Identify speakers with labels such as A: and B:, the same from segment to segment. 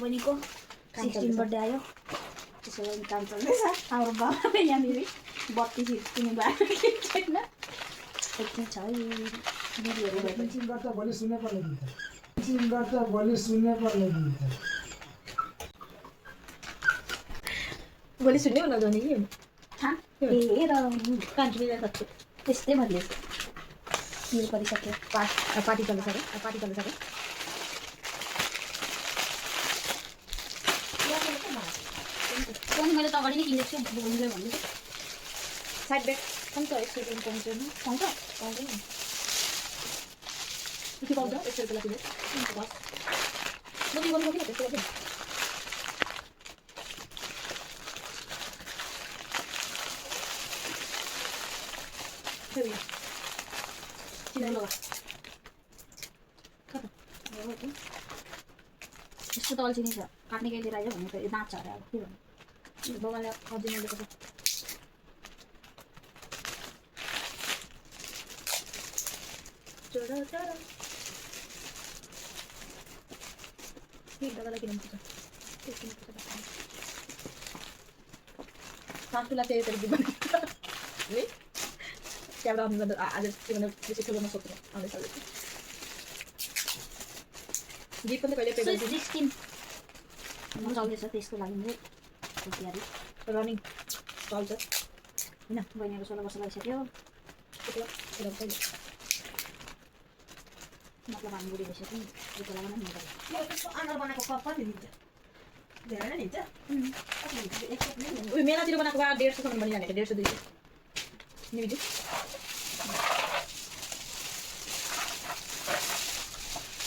A: बहिनीको 16 बर्थडे आयो त्यसो गरी काम चल्दैछ हाम्रो बाबाले यहाँनिर 32 किन्नु भएको छैन एकछिन छ दिदीहरू
B: चिम गर्दा भोलि सुन्नै पर्ने गीत चिम गर्दा भोलि सुन्नै पर्ने गीत
C: भोलि सुन्ने होला जाने कि
A: ए र कन्ट्रीले त त्यस्तै भन्दै मिल परिसक्यो
C: पार्टी चलिसक्यो
A: फोन मैले त अगाडि नै किनेको छु बोल्नुले भन्दै
C: साइड ब्याग पनि त 100 रुपियाँ पाउँछ
A: पाउँदैन
C: के पाउँछ 100 रुपियाँ किने बस म के गर्नु सकिन त्यस्तो गर्छु फेरि किन लगा
A: यस्तो त अल्छी नै छ काट्ने केही लिएर आयो भने त दाँत छ अरे अब के भन्नु बाबाले अरिजिनल दिएको छ
C: चोरा चोरा के दादालाई किन्नुपर्छ के किन्नुपर्छ सासूलाई चाहिँ यसरी दिनु है क्यामेरा अन गर्दा आज के भन्नु बेसी ठुलो नसोच्नु आउँदैछ गीत पनि कहिले पे गर्दिनु
A: 16 म चल्दैछ त्यसको लागि चाहिँ तयारी
C: रनिङ चल्छ
A: हैन बहिनीको 16 वर्ष भइसक्यो मतलब हामी बुढी भइसक्यो नि त्यो लगाउन नि
C: आनर बनाएको कप कति लिन्छ धेरै नै लिन्छ उयो मेलातिर बनाएको भए 150 सम्म बनिहाल्ने 150 200 निमिति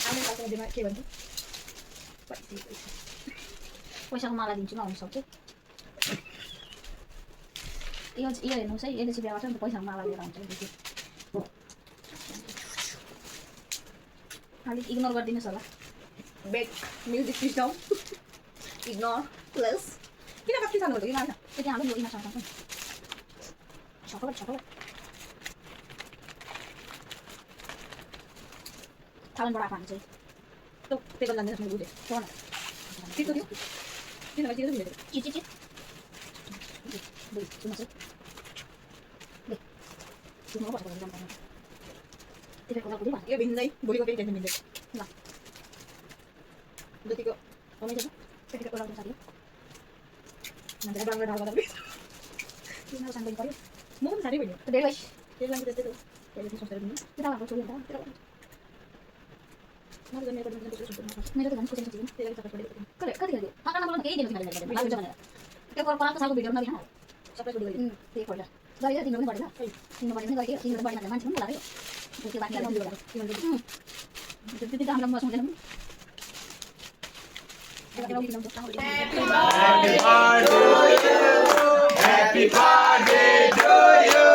C: आउने खालको दिमाग के भन्छ
A: पैसाको माला दिन्छु आउनु सक्छु यो हेर्नुहोस् है यसले चाहिँ बिहा गर्छ नि त पैसाको माला लिएर आउँछ देखि अलिक इग्नोर गरिदिनुहोस् होला
C: back music system ignore plus किन कति सानो हो कि मान्छ
A: त्यति हाम्रो यो इनासँग छकबाट थालनबाट आएको हामी चाहिँ
C: तो टेबल लाँदैछ मैले बुझेँ
A: कौन
C: चितो थियो किनभने चितो मिलेको
A: चिची बोल सुन्नुहोस् है ले सुन्नुपर्छ भने जान्छ त्यसको लागि भन्छ
C: यो भिन्दै भोलिको फेरि टेन्सन मिल्दैन
A: ल
C: जतिको
A: कमै छ त्यतिको लागि साथी
C: मान्छेलाई डाङ्गा ढाल गर्दा
A: किन साङ्गै पर्यो
C: म पनि साथी भयो
A: धेरै भइस
C: त्यही लागि त्यस्तै हो त्यही सोचेर पनि
A: त्यो भएको छोरी अन्त
C: मैले मेरो पनि सोचेर
A: मेरो त झन् सोचेको थिएँ
C: त्यही लागि सबै पढेको
A: कति दियो आकाना बोल्नु केही दिनु थिएन भनेर त्यो कोराको सालको भिडियो नदिनु
C: सबै पढेको
A: त्यही पढ्दा गरे तिम्रो पनि पढेन तिम्रो पढेन गरे तिम्रो पनि पढेन मान्छे पनि लाग्यो त्यो बाँकी त्यति त हामीलाई म सोच्दैन
D: Happy birthday to you.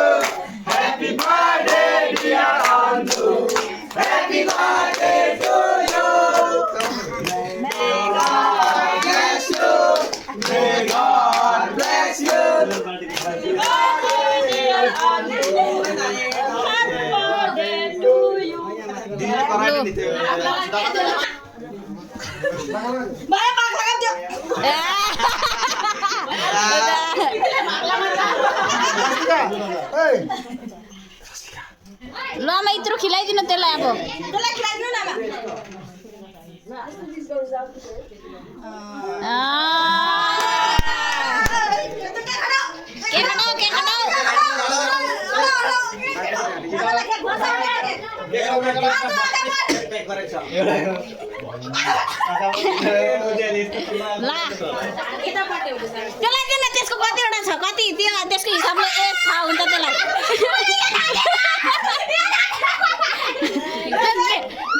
D: Happy birthday dear Andu. Happy birthday to you. May God bless you. May God bless you. Happy birthday dear Andu. Happy birthday to you.
A: ल म यत्रो खिलाइदिनु त्यसलाई अब त्यसलाई किन त्यसको कतिवटा छ कति त्यो त्यसको हिसाबले एक थाहा हुन्छ त्यसलाई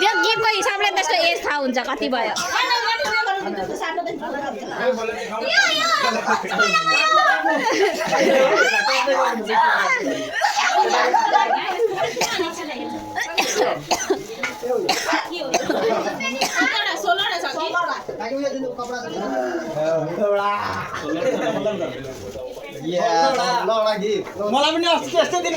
A: त्यो गीतको हिसाबले त्यसको एज थाहा हुन्छ कति भयो
D: मलाई पनि अस्ति यस्तै दिन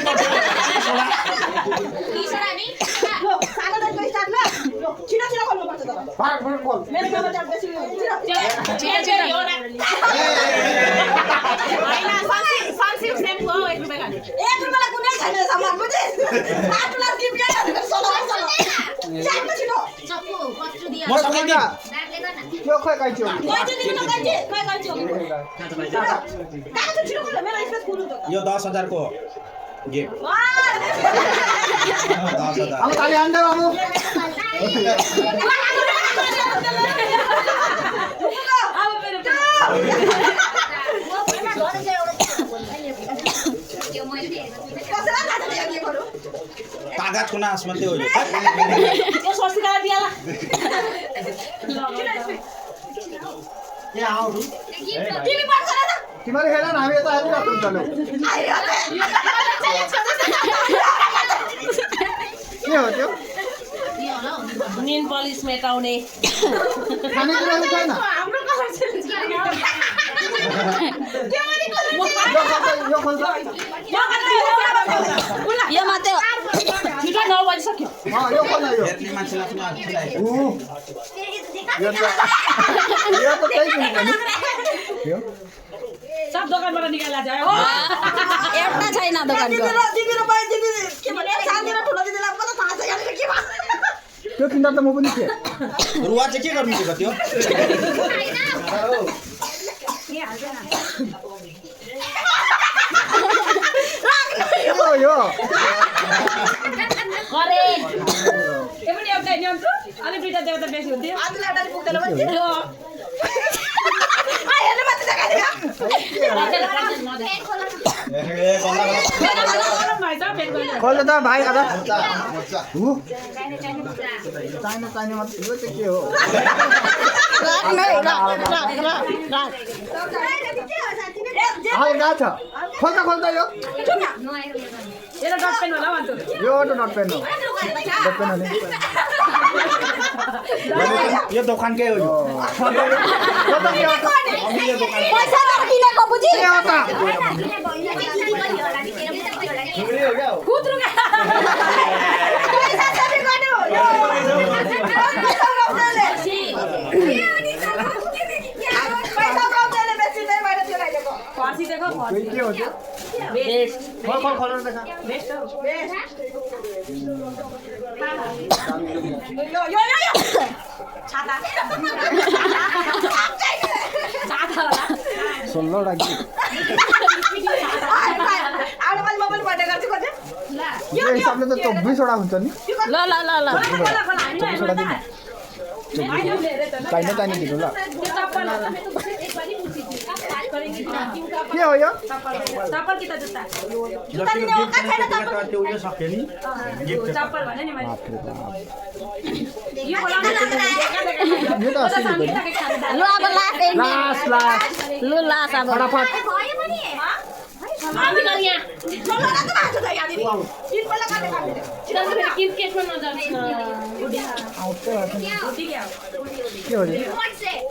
C: छिटो छिटो खोल्नुपर्छ त
B: फरक फरक बोल
C: मेरो बाबा चाहिँ बेसी
A: होइन सनसिल्क सेम्पू हो 1 रुपैयाँ खाने
C: 1 रुपैयाँलाई कुनै छैन सामान बुझे आफुलाई टिप्या भनेर सलाम जान्न छिटो
A: चप्पु कच्चु दिया
D: म सक्दैन
B: यो खोइ काइच्यो
C: गइन्छ दिनु न गइन्छ खै गइन्छ कहाँ छ छिटो मेरो स्पेस खुल्नु त
D: यो 10,000 को गिफ्ट 10,000
B: अब ताली हान्दै बाबु
D: कागजको नाश मात्रै हो यो
C: यो स्वस्तिका दियाला
B: यहाँ आउनु
C: तिमी पढ्छ न
B: तिमीले हेर न हामी यता आइरहेको हुन्छ लो के हो त्यो
A: नेल पलिस मेटाउने
B: खानेकुरा छैन
C: हाम्रो कलर
B: यो खोल्छ
A: यो मात्रै छिटो 9 बजिसक्यो
B: यो खोल्न यो
D: हेर्ने मान्छेलाई पनि अलिक खिलाएको
B: यो त त्यही किन्छ नि यो
C: सब दोकानबाट निकालेर ल्याए
A: एउटा छैन दोकानको
C: दिदी र बाइ दिदी के भने सानो र ठुलो दिदीलाई पनि थाहा छ यहाँनिर के भयो
B: त्यो किन्दा त म पनि थिएँ
D: रुवा चाहिँ के गर्नु थियो त्यो
B: यो
A: गरे
C: ए पनि एउटा नि अन्त अलि दुईटा देउता बेसी हुन्थ्यो आजलाई एउटा पुग्दैन भने हेर्नु मात्रै देखाइदियो
B: खोल्नु त भाइ आधा चाहिने मात्रै यो चाहिँ के हो हल्का छ खोल्दा यो
C: एउटा डट पेन होला भन्छु
B: यो त नट पेन हो डट पेन हो
D: यो दोकानकै हो यो
A: पैसा किनेको बुझी
C: फर्सी देखो फर्सी
B: के हो त्यो
C: बेस्ट
B: खोलेर देखा
C: बेस्ट हो यो छाता छाता होला
B: 16 राखी
C: आउनु मैले मोबाइल बर्थडे गर्छु कति
B: यो हिसाबले त 24 वटा हुन्छ नि
A: ल ल ल ल
B: 24 वटा दिनु चाहिने दिनु ल के हो यो
C: चप्पल कि त जुत्ता
D: त्यो उयो सक्यो नि
C: चप्पल भने नि मैले यो
B: यो त अस्ति नि
A: ल अब लास्ट
B: लास्ट
A: ल लास्ट अब
B: फटाफट
A: हामी गरी यहाँ
B: आउँछ के हो यो व्हाट्सएप